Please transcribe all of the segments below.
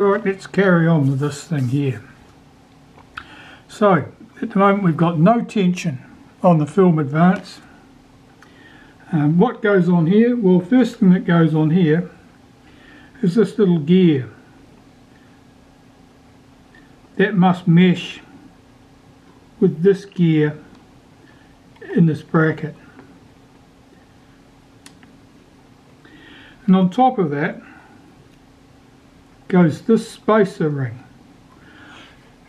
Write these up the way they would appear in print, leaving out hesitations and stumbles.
Right, let's carry on with this thing here. So, at the moment we've got no tension on the film advance. What goes on here? Well, first thing that goes on here is this little gear. That must mesh with this gear in this bracket. And on top of that goes this spacer ring.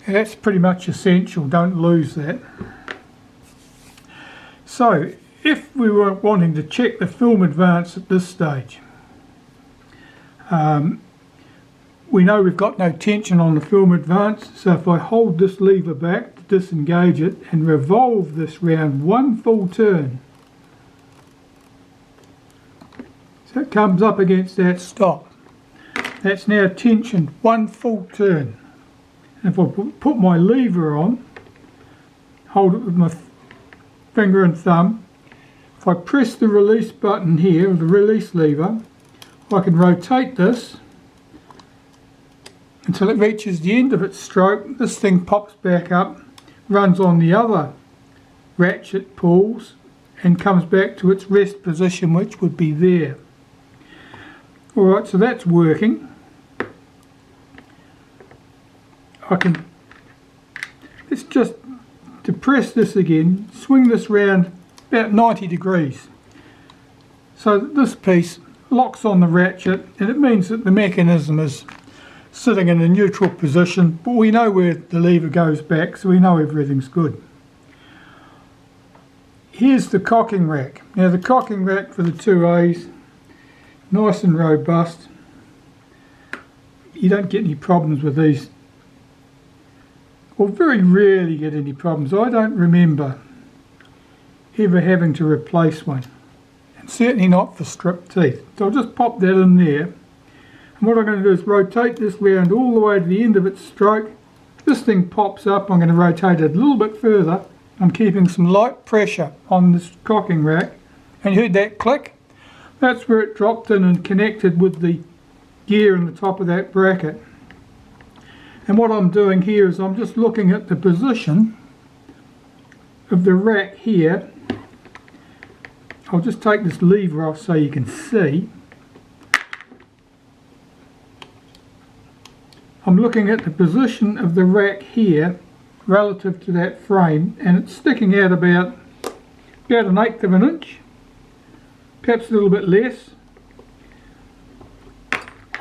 And that's pretty much essential, don't lose that. So if we were wanting to check the film advance at this stage, we know we've got no tension on the film advance, so if I hold this lever back to disengage it and revolve this round one full turn, so it comes up against that stop. That's now tensioned one full turn. And if I put my lever on, hold it with my finger and thumb, if I press the release button here, the release lever, I can rotate this until it reaches the end of its stroke. This thing pops back up, runs on the other ratchet pulls and comes back to its rest position, which would be there. Alright, so that's working. Let's just depress this again, swing this round about 90 degrees so that this piece locks on the ratchet, and it means that the mechanism is sitting in a neutral position, but we know where the lever goes back, so we know everything's good. Here's the cocking rack. Now the cocking rack for the 2As, nice and robust. You don't get any problems with these, or very rarely get any problems. I don't remember ever having to replace one, and certainly not for stripped teeth. So I'll just pop that in there, and what I'm going to do is rotate this round all the way to the end of its stroke. This thing pops up. I'm going to rotate it a little bit further. I'm keeping some light pressure on this cocking rack, and you heard that click? That's where it dropped in and connected with the gear in the top of that bracket. And what I'm doing here is I'm just looking at the position of the rack here. I'll just take this lever off so you can see. I'm looking at the position of the rack here relative to that frame, and it's sticking out about 1/8 of an inch, perhaps a little bit less.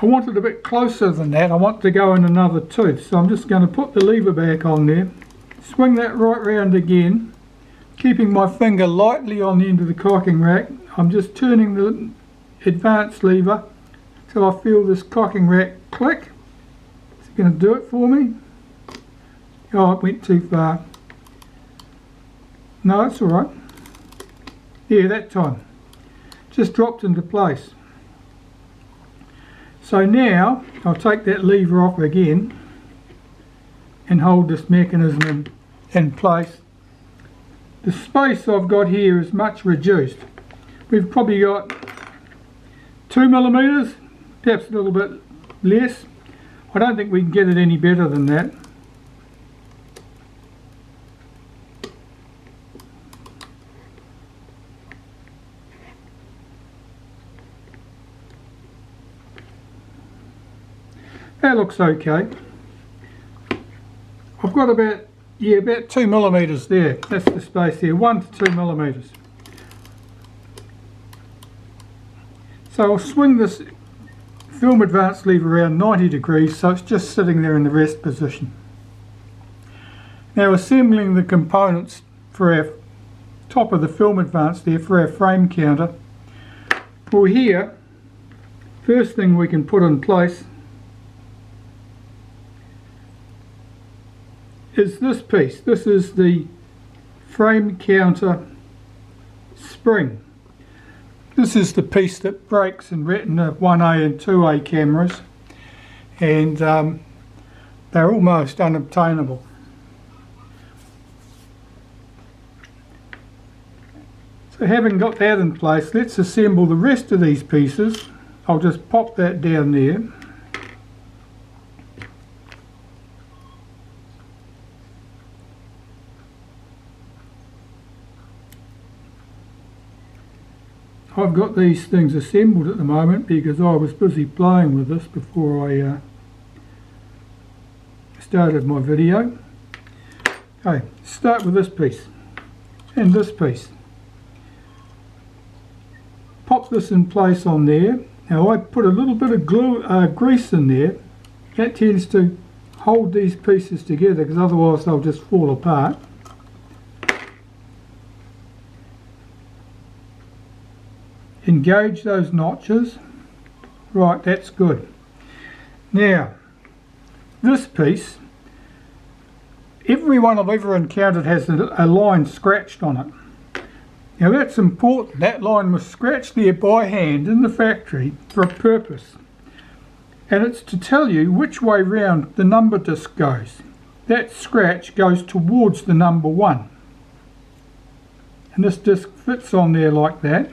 I want it a bit closer than that. I want to go in another tooth, so I'm just going to put the lever back on there, swing that right round again, keeping my finger lightly on the end of the cocking rack. I'm just turning the advance lever till I feel this cocking rack click. Is it going to do it for me? Oh, it went too far. No, it's alright. Yeah, that time. Just dropped into place. So now I'll take that lever off again and hold this mechanism in place. The space I've got here is much reduced. We've probably got 2 millimeters, perhaps a little bit less. I don't think we can get it any better than that. That looks okay. I've got about 2 millimeters there. That's the space there, 1 to 2 millimeters. So I'll swing this film advance lever around 90 degrees so it's just sitting there in the rest position. Now assembling the components for our top of the film advance there for our frame counter. Well, here, first thing we can put in place is this piece. This is the frame counter spring. This is the piece that breaks in Retina 1A and 2A cameras, and they're almost unobtainable. So having got that in place, let's assemble the rest of these pieces. I'll just pop that down there. I've got these things assembled at the moment because I was busy playing with this before I started my video. Okay, start with this piece and this piece. Pop this in place on there. Now I put a little bit of grease in there. That tends to hold these pieces together because otherwise they'll just fall apart. Engage those notches. Right, that's good. Now, this piece, every one I've ever encountered has a line scratched on it. Now that's important. That line was scratched there by hand in the factory for a purpose. And it's to tell you which way round the number disc goes. That scratch goes towards the number 1. And this disc fits on there like that.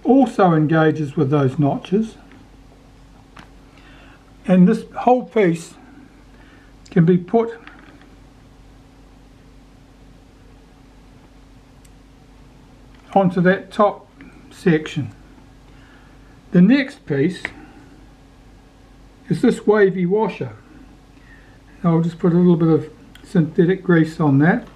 Also engages with those notches. And this whole piece can be put onto that top section. The next piece is this wavy washer. I'll just put a little bit of synthetic grease on that.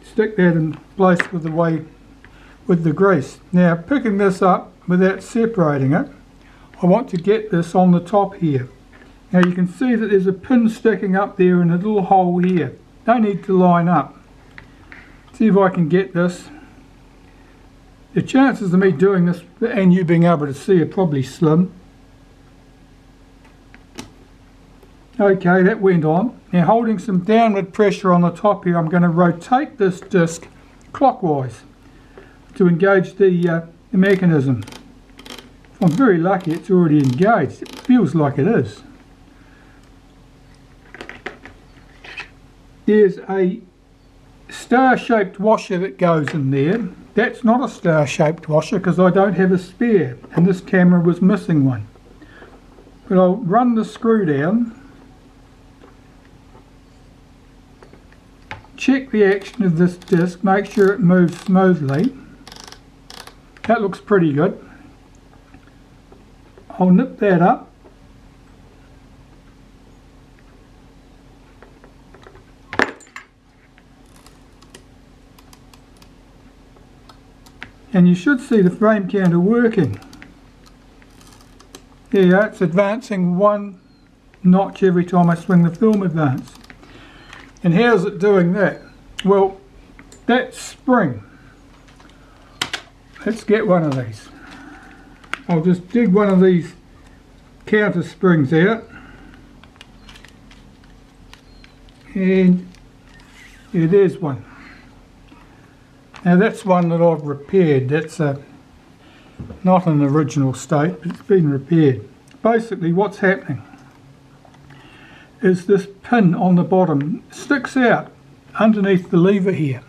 Stick that in place with the grease. Now, picking this up without separating it, I want to get this on the top here. Now you can see that there's a pin sticking up there and a little hole here. They need to line up. See if I can get this. The chances of me doing this and you being able to see are probably slim. Okay, that went on. Now holding some downward pressure on the top here, I'm going to rotate this disc clockwise to engage the mechanism. If I'm very lucky, it's already engaged. It feels like it is. There's a star-shaped washer that goes in there. That's not a star-shaped washer because I don't have a spare, and this camera was missing one. But I'll run the screw down, check the action of this disc, make sure it moves smoothly. That looks pretty good. I'll nip that up. And you should see the frame counter working. There you go, it's advancing 1 notch every time I swing the film advance. And how's it doing that? Well, that spring. Let's get one of these. I'll just dig one of these counter springs out. And yeah, there's one. Now that's one that I've repaired. That's not an original state, but it's been repaired. Basically what's happening is this pin on the bottom sticks out underneath the lever here.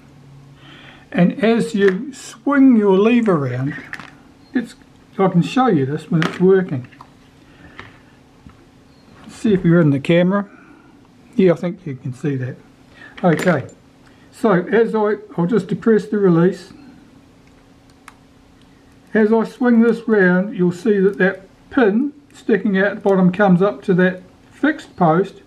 And as you swing your lever around, I can show you this when it's working. Let's see if you're in the camera. Yeah, I think you can see that. Okay, so as I'll just depress the release. As I swing this round, you'll see that that pin sticking out the bottom comes up to that fixed post,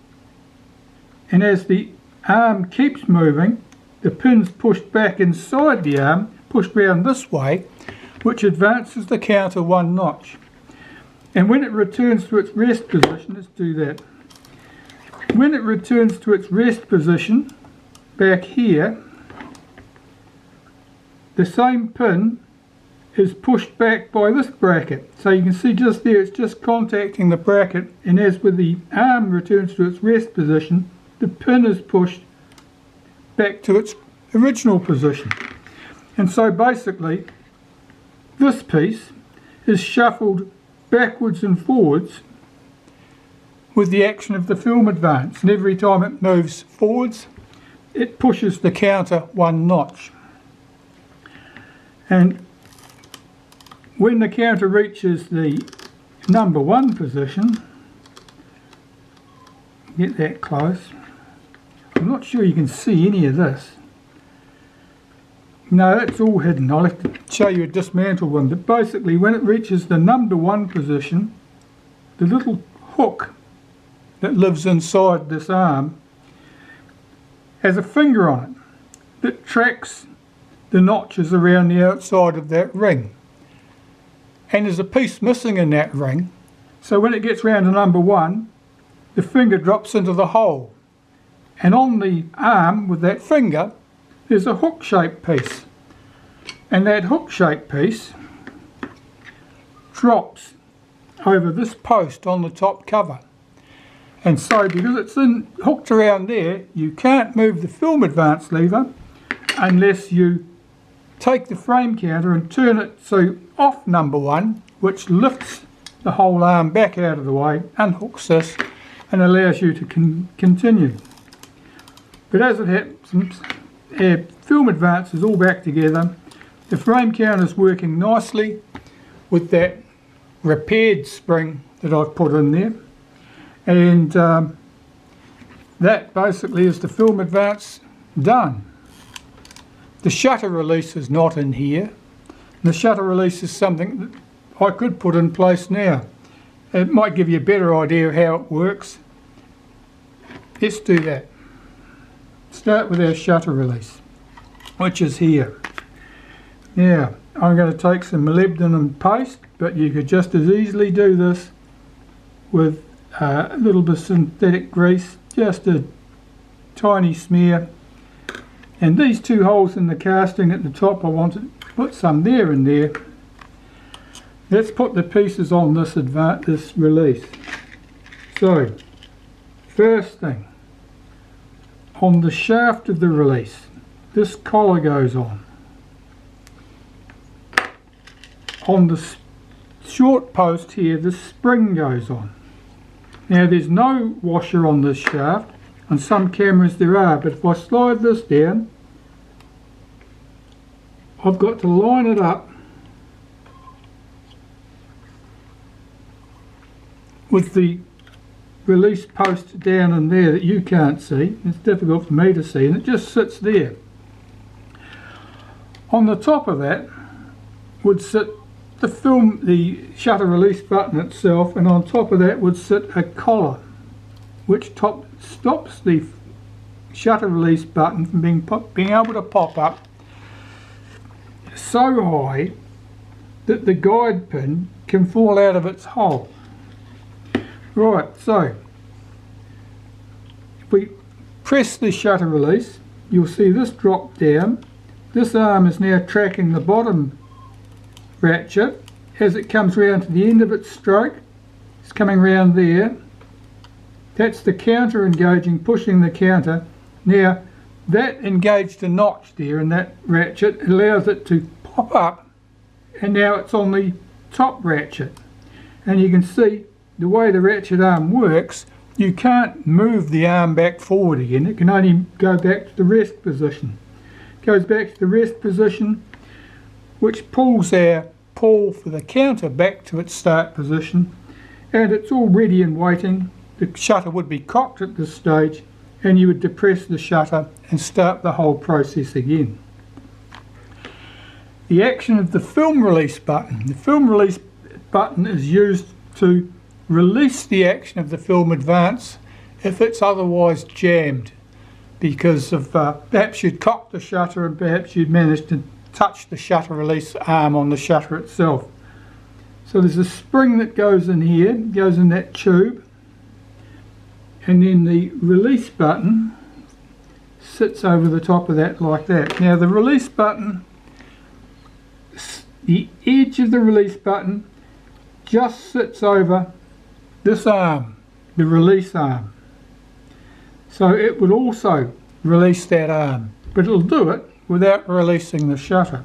and as the arm keeps moving, the pin's pushed back inside the arm, pushed round this way, which advances the counter 1 notch. And when it returns to its rest position, let's do that. When it returns to its rest position, back here, the same pin is pushed back by this bracket. So you can see just there, it's just contacting the bracket, and as with the arm returns to its rest position, the pin is pushed back to its original position. And so basically, this piece is shuffled backwards and forwards with the action of the film advance, and every time it moves forwards it pushes the counter 1 notch. And when the counter reaches the number 1 position, get that close, I'm not sure you can see any of this. No, that's all hidden. I'll have to show you a dismantled one. But basically, when it reaches the number 1 position, the little hook that lives inside this arm has a finger on it that tracks the notches around the outside of that ring. And there's a piece missing in that ring, so when it gets round to number 1, the finger drops into the hole. And on the arm with that finger, there's a hook-shaped piece. And that hook-shaped piece drops over this post on the top cover. And so, because it's hooked around there, you can't move the film advance lever unless you take the frame counter and turn it so off number 1, which lifts the whole arm back out of the way, unhooks this, and allows you to continue. But as it happens, our film advance is all back together. The frame counter is working nicely with that repaired spring that I've put in there. And that basically is the film advance done. The shutter release is not in here. The shutter release is something that I could put in place now. It might give you a better idea of how it works. Let's do that. Start with our shutter release, which is here. Now, I'm going to take some molybdenum paste, but you could just as easily do this with a little bit of synthetic grease, just a tiny smear. And these 2 holes in the casting at the top, I want to put some there and there. Let's put the pieces on this release. So, first thing, on the shaft of the release, this collar goes on. On the short post here, the spring goes on. Now there's no washer on this shaft. On some cameras there are, but if I slide this down, I've got to line it up with the release post down in there that you can't see. It's difficult for me to see, and it just sits there. On the top of that would sit the shutter release button itself, and on top of that would sit a collar which stops the shutter release button from being able to pop up so high that the guide pin can fall out of its hole. Right, so if we press the shutter release, you'll see this drop down. This arm is now tracking the bottom ratchet as it comes round to the end of its stroke. It's coming round there. That's the counter engaging, pushing the counter. Now that engaged a notch there in that ratchet, allows it to pop up, and now it's on the top ratchet. And you can see the way the ratchet arm works, you can't move the arm back forward again. It can only go back to the rest position. It goes back to the rest position, which pulls our pull for the counter back to its start position, and it's all ready and waiting. The shutter would be cocked at this stage, and you would depress the shutter and start the whole process again. The action of the film release button. The film release button is used to release the action of the film advance if it's otherwise jammed, because of perhaps you'd cocked the shutter and perhaps you'd managed to touch the shutter release arm on the shutter itself. So there's a spring that goes in here, goes in that tube, and then the release button sits over the top of that like that. Now the release button, the edge of the release button just sits over this arm, the release arm. So it would also release that arm, but it'll do it without releasing the shutter.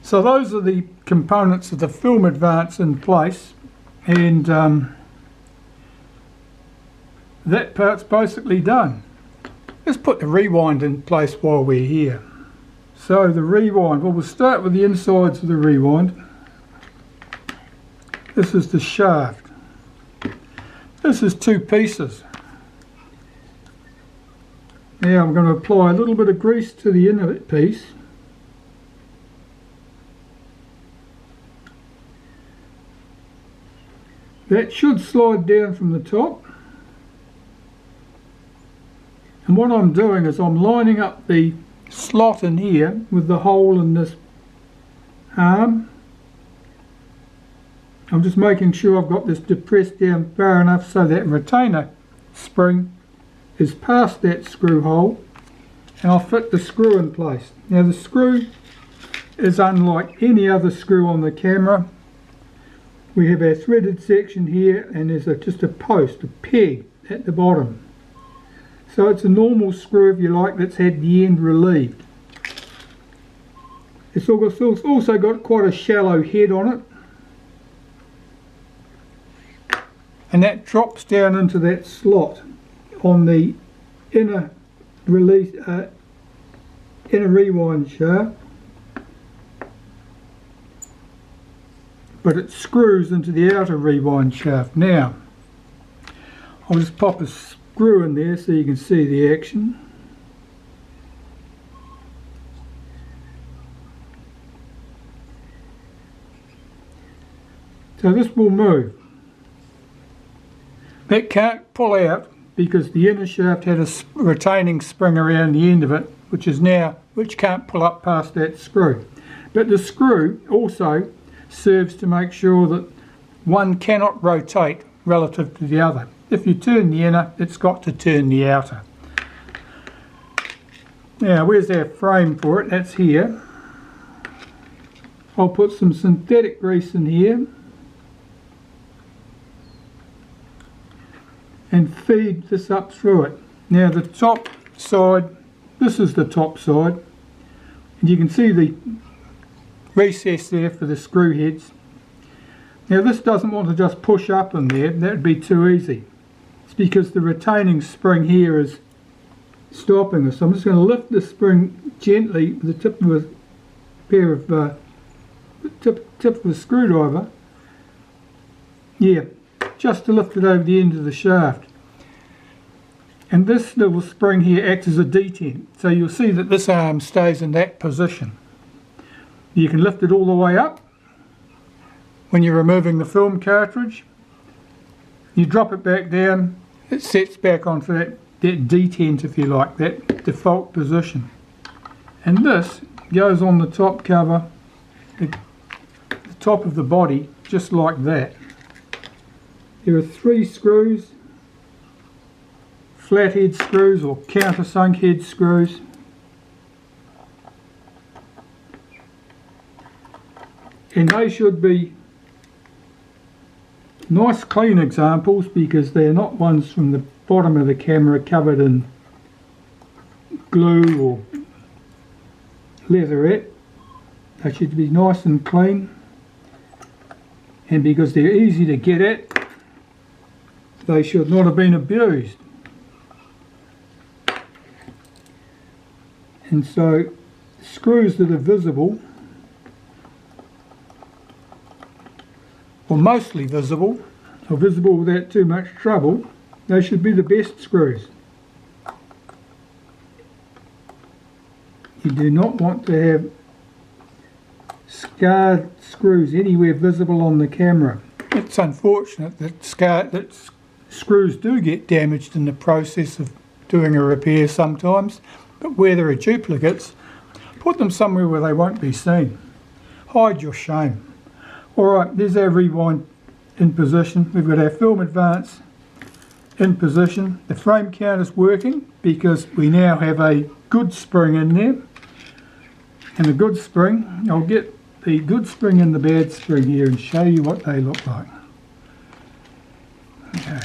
So those are the components of the film advance in place, and that part's basically done. Let's put the rewind in place while we're here. So the rewind, well, we'll start with the insides of the rewind. This is the shaft. This is 2 pieces. Now I'm going to apply a little bit of grease to the inner piece. That should slide down from the top. And what I'm doing is I'm lining up the slot in here with the hole in this arm. I'm just making sure I've got this depressed down far enough so that retainer spring is past that screw hole, and I'll fit the screw in place. Now the screw is unlike any other screw on the camera. We have our threaded section here, and there's just a post, a peg at the bottom. So it's a normal screw, if you like, that's had the end relieved. It's also got quite a shallow head on it, and that drops down into that slot on the inner release, inner rewind shaft, but it screws into the outer rewind shaft. Now I'll just pop a screw in there so you can see the action. So this will move. That can't pull out because the inner shaft had a retaining spring around the end of it, which can't pull up past that screw. But the screw also serves to make sure that one cannot rotate relative to the other. If you turn the inner, it's got to turn the outer. Now where's our frame for it? That's here. I'll put some synthetic grease in here and feed this up through it. Now the top side, this is the top side, and you can see the recess there for the screw heads. Now this doesn't want to just push up in there, that would be too easy. It's because the retaining spring here is stopping us. So I'm just going to lift the spring gently with the tip of a pair of tip of a screwdriver. Yeah, just to lift it over the end of the shaft. And this little spring here acts as a detent, so you'll see that this arm stays in that position. You can lift it all the way up when you're removing the film cartridge. You drop it back down, it sets back onto that detent, if you like, that default position. And this goes on the top cover, the top of the body, just like that. There are 3 screws, flathead screws or countersunk head screws. And they should be nice clean examples because they're not ones from the bottom of the camera covered in glue or leatherette. They should be nice and clean, and because they're easy to get at, they should not have been abused. And so screws that are visible, or mostly visible, or visible without too much trouble, they should be the best screws. You do not want to have scarred screws anywhere visible on the camera. It's unfortunate that screws do get damaged in the process of doing a repair sometimes, but where there are duplicates, put them somewhere where they won't be seen. Hide your shame. Alright, there's our rewind in position. We've got our film advance in position. The frame count is working because we now have a good spring in there. And the good spring, I'll get the good spring and the bad spring here and show you what they look like. Okay.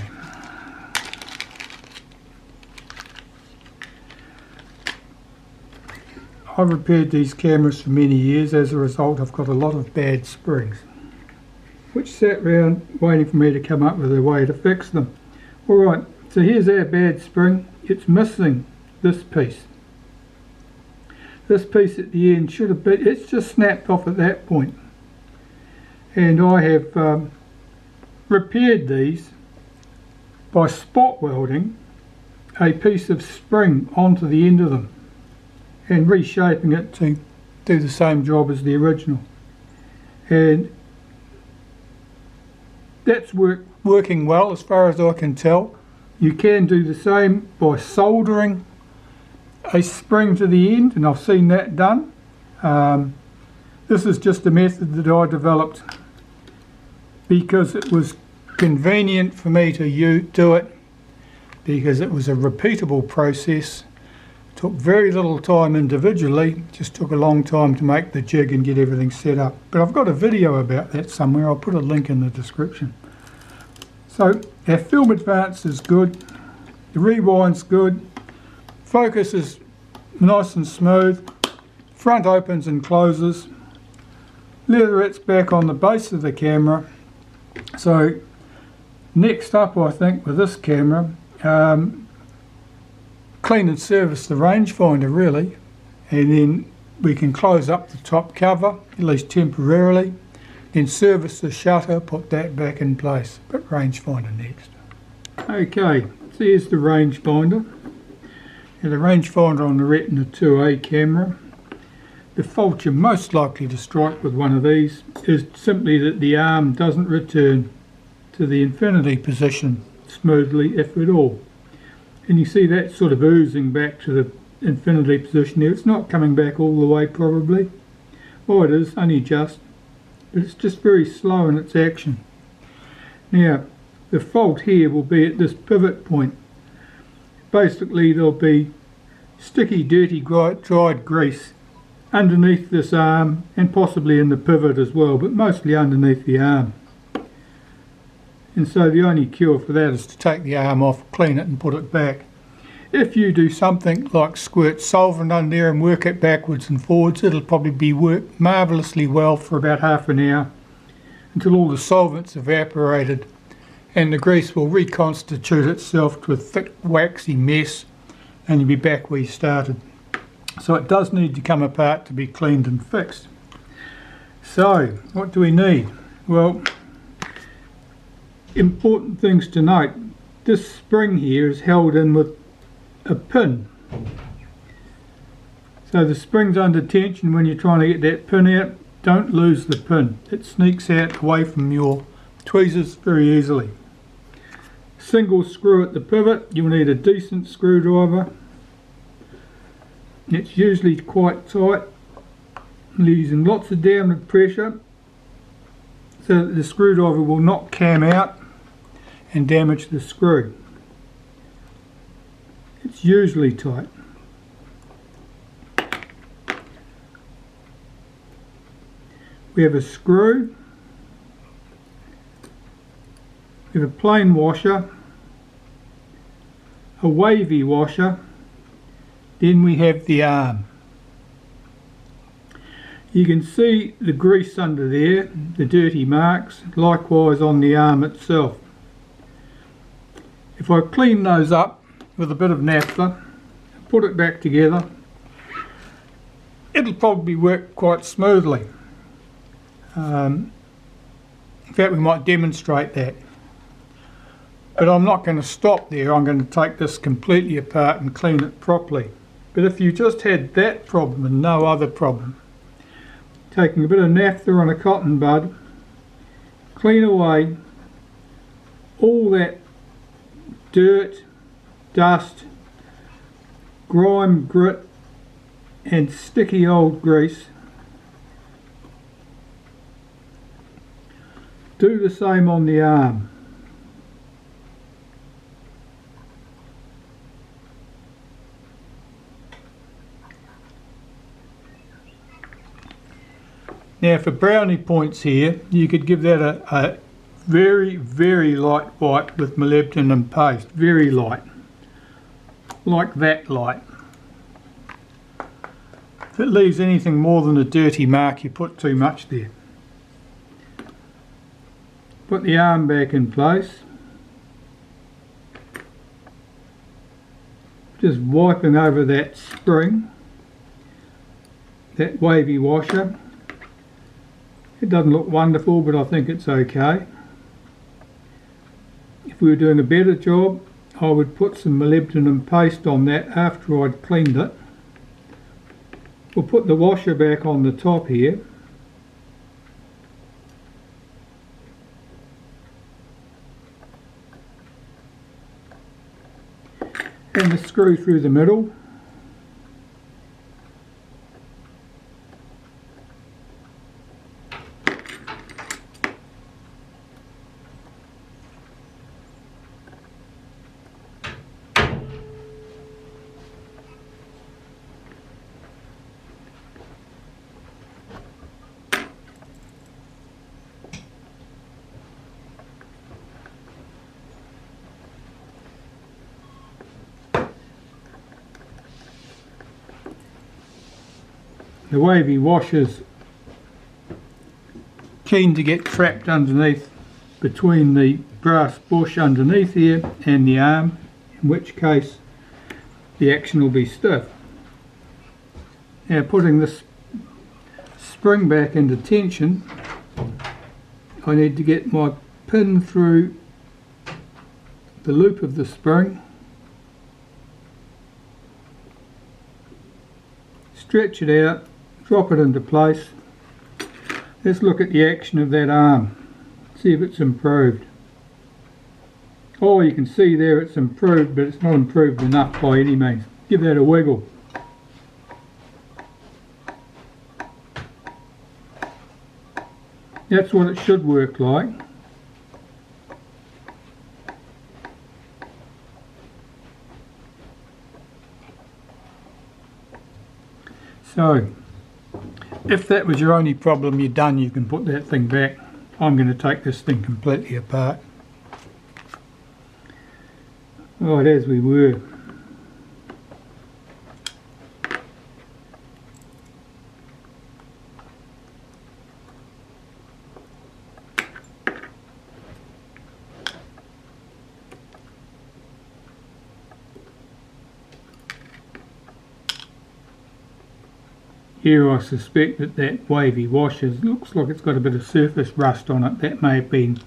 I've repaired these cameras for many years. As a result, I've got a lot of bad springs, which sat around waiting for me to come up with a way to fix them. Alright, so here's our bad spring. It's missing this piece. This piece at the end should have been, it's just snapped off at that point. And I have repaired these by spot welding a piece of spring onto the end of them and reshaping it to do the same job as the original. And that's working well as far as I can tell. You can do the same by soldering a spring to the end, and I've seen that done. This is just a method that I developed because it was convenient for me to do it, because it was a repeatable process. It took very little time individually, just took a long time to make the jig and get everything set up. But I've got a video about that somewhere. I'll put a link in the description. So our film advance is good, the rewind's good, focus is nice and smooth, front opens and closes, Leatherettes back on the base of the camera. So next up, I think, with this camera, clean and service the rangefinder really, and then we can close up the top cover, at least temporarily, then service the shutter, put that back in place. But rangefinder next. Okay, so here's the rangefinder. Now the rangefinder on the Retina IIa camera. The fault you're most likely to strike with one of these is simply that the arm doesn't return to the infinity position smoothly, if at all. And you see that sort of oozing back to the infinity position there. It's not coming back all the way probably. Oh, it is, only just. But it's just very slow in its action. Now, the fault here will be at this pivot point. Basically, there'll be sticky, dirty, dried grease underneath this arm and possibly in the pivot as well, but mostly underneath the arm. And so the only cure for that is to take the arm off, clean it and put it back. If you do something like squirt solvent under there and work it backwards and forwards, it'll probably be worked marvellously well for about half an hour until all the solvent's evaporated and the grease will reconstitute itself to a thick waxy mess and you'll be back where you started. So it does need to come apart to be cleaned and fixed. So what do we need? Well, important things to note. This spring here is held in with a pin. So the spring's under tension when you're trying to get that pin out. Don't lose the pin. It sneaks out away from your tweezers very easily. Single screw at the pivot. You'll need a decent screwdriver. It's usually quite tight, using lots of downward pressure so that the screwdriver will not cam out and damage the screw. It's usually tight. We have a screw, we have a plain washer, a wavy washer, then we have the arm. You can see the grease under there, the dirty marks, likewise on the arm itself. If I clean those up with a bit of naphtha, put it back together, it'll probably work quite smoothly. In fact, we might demonstrate that. But I'm not going to stop there. I'm going to take this completely apart and clean it properly. But if you just had that problem and no other problem, taking a bit of naphtha on a cotton bud, clean away all that dirt, dust, grime, grit and sticky old grease. Do the same on the arm. Now for brownie points here, you could give that a very, very light wipe with molybdenum paste, very light, like that light. If it leaves anything more than a dirty mark, you put too much there. Put the arm back in place. Just wiping over that spring, that wavy washer. It doesn't look wonderful, but I think it's okay. If we were doing a better job, I would put some molybdenum paste on that after I'd cleaned it. We'll put the washer back on the top here. And the screw through the middle. The wavy washer's keen to get trapped underneath between the brass bush underneath here and the arm, in which case the action will be stiff. Now, putting this spring back into tension, I need to get my pin through the loop of the spring, stretch it out, drop it into place. Let's look at the action of that arm, see if it's improved. Oh, you can see there it's improved, but it's not improved enough by any means. Give that a wiggle. That's what it should work like. So, if that was your only problem, you're done, you can put that thing back. I'm going to take this thing completely apart. Right, as we were. Here I suspect that that wavy washer looks like it's got a bit of surface rust on it. That may have been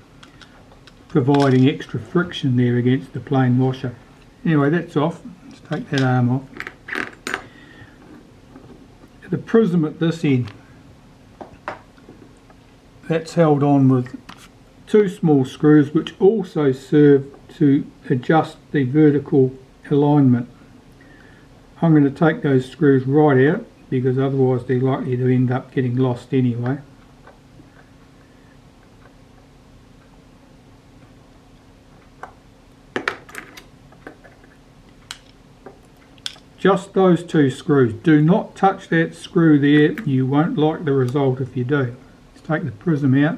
providing extra friction there against the plain washer. Anyway, that's off. Let's take that arm off. The prism at this end, that's held on with two small screws which also serve to adjust the vertical alignment. I'm going to take those screws right out, because otherwise they're likely to end up getting lost anyway. Just those two screws. Do not touch that screw there, you won't like the result if you do. Let's take the prism out.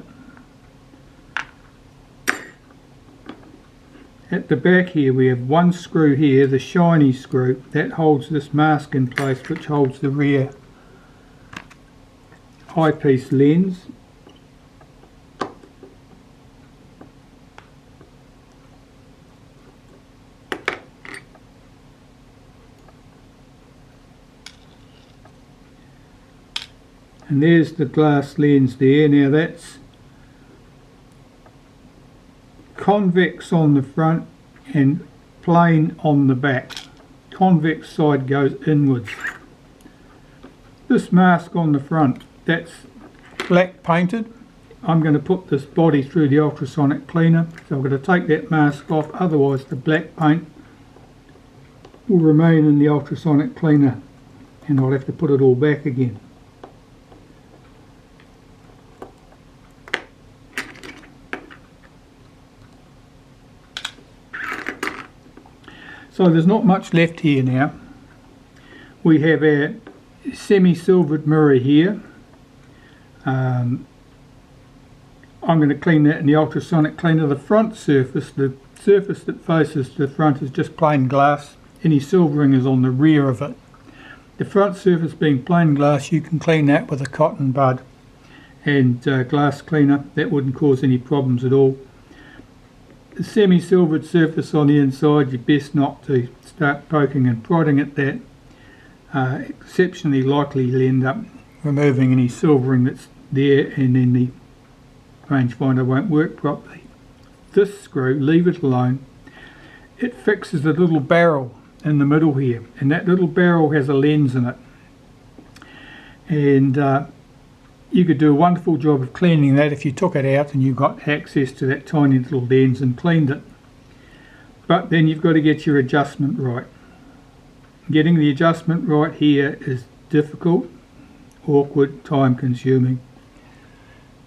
At the back here we have one screw here, the shiny screw, that holds this mask in place, which holds the rear eyepiece lens. And there's the glass lens there. Now that's convex on the front and plane on the back. Convex side goes inwards. This mask on the front, that's black painted. I'm going to put this body through the ultrasonic cleaner, so I'm going to take that mask off, otherwise the black paint will remain in the ultrasonic cleaner and I'll have to put it all back again. So there's not much left here now. We have our semi-silvered mirror here. I'm going to clean that in the ultrasonic cleaner. The front surface, the surface that faces the front, is just plain glass. Any silvering is on the rear of it. The front surface being plain glass, you can clean that with a cotton bud and glass cleaner. That wouldn't cause any problems at all. The semi-silvered surface on the inside, you're best not to start poking and prodding at that. Exceptionally likely you'll end up removing any silvering that's there, and then the rangefinder won't work properly. This screw, leave it alone, it fixes the little barrel in the middle here, and that little barrel has a lens in it, and you could do a wonderful job of cleaning that if you took it out and you got access to that tiny little lens and cleaned it. But then you've got to get your adjustment right. Getting the adjustment right here is difficult, awkward, time consuming.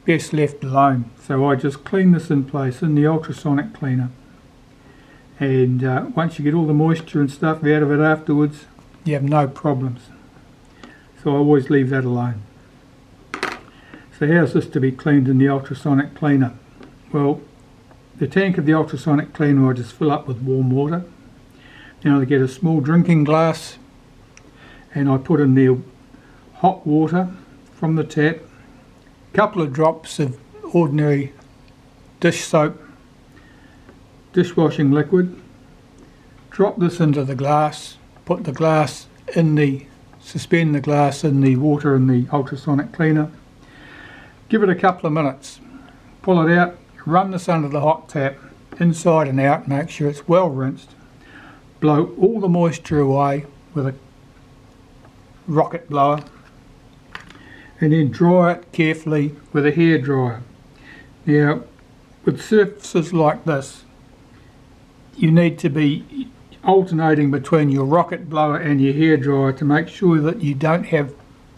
Best left alone. So I just clean this in place in the ultrasonic cleaner, and once you get all the moisture and stuff out of it afterwards, you have no problems. So I always leave that alone. So how's this to be cleaned in the ultrasonic cleaner? Well, the tank of the ultrasonic cleaner I just fill up with warm water. Then I get a small drinking glass and I put in there hot water from the tap, a couple of drops of ordinary dish soap, dishwashing liquid, drop this into the glass, put the glass in the, suspend the glass in the water in the ultrasonic cleaner, give it a couple of minutes, pull it out, run this under the hot tap, inside and out, make sure it's well rinsed, blow all the moisture away with a rocket blower, and then dry it carefully with a hair dryer. Now, with surfaces like this, you need to be alternating between your rocket blower and your hair dryer to make sure that you don't have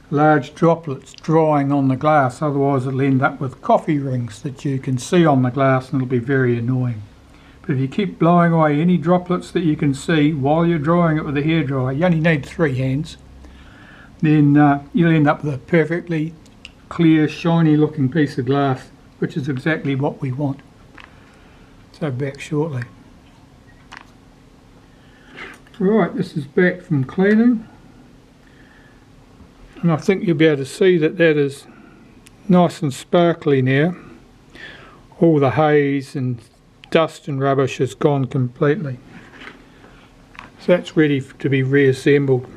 large droplets drying on the glass, otherwise it'll end up with coffee rings that you can see on the glass and it'll be very annoying. But if you keep blowing away any droplets that you can see while you're drying it with a hair dryer, you only need 3 hands, then you'll end up with a perfectly clear, shiny looking piece of glass, which is exactly what we want. So back shortly. Right, this is back from cleaning. And I think you'll be able to see that that is nice and sparkly now. All the haze and dust and rubbish has gone completely. So that's ready to be reassembled.